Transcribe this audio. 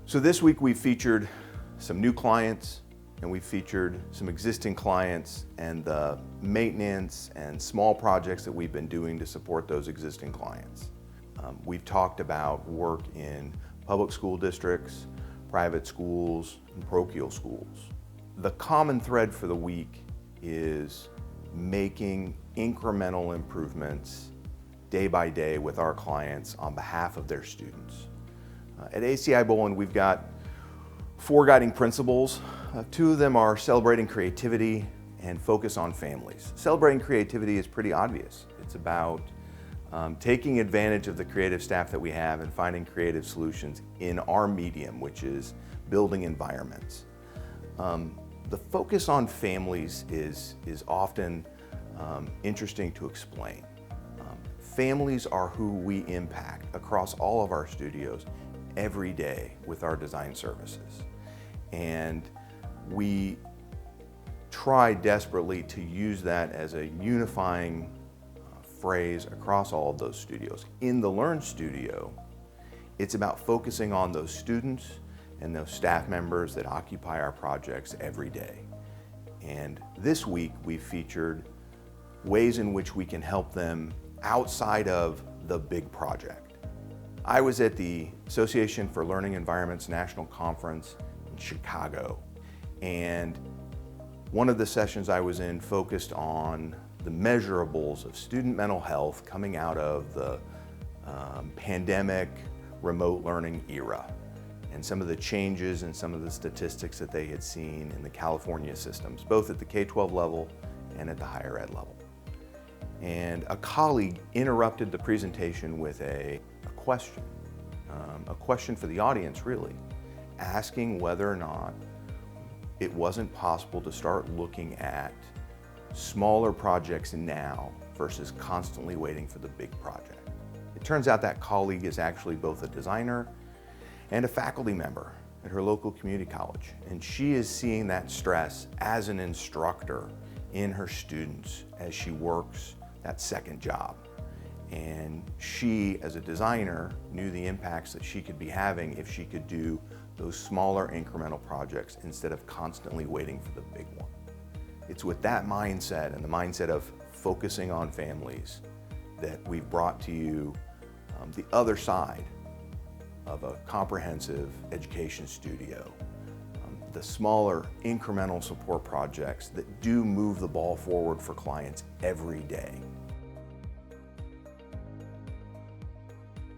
So this week we featured some new clients and we featured some existing clients and the maintenance and small projects that we've been doing to support those existing clients. We've talked about work in public school districts, private schools, and parochial schools. The common thread for the week is making incremental improvements day by day with our clients on behalf of their students. At ACI Boland, we've got 4 guiding principles. 2 of them are celebrating creativity and focus on families. Celebrating creativity is pretty obvious. It's about taking advantage of the creative staff that we have and finding creative solutions in our medium, which is building environments. The focus on families is often interesting to explain. Families are who we impact across all of our studios every day with our design services. And we try desperately to use that as a unifying phrase across all of those studios. In the Learn Studio, it's about focusing on those students and those staff members that occupy our projects every day. And this week we featured ways in which we can help them outside of the big project. I was at the Association for Learning Environments National Conference in Chicago, and one of the sessions I was in focused on the measurables of student mental health coming out of the pandemic remote learning era, and some of the changes and some of the statistics that they had seen in the California systems, both at the K-12 level and at the higher ed level. And a colleague interrupted the presentation with a question for the audience, really, asking whether or not it wasn't possible to start looking at smaller projects now versus constantly waiting for the big project. It turns out that colleague is actually both a designer and a faculty member at her local community college, and she is seeing that stress as an instructor in her students as she works that second job. And she, as a designer, knew the impacts that she could be having if she could do those smaller incremental projects instead of constantly waiting for the big one. It's with that mindset and the mindset of focusing on families that we've brought to you the other side of a comprehensive education studio. The smaller incremental support projects that do move the ball forward for clients every day.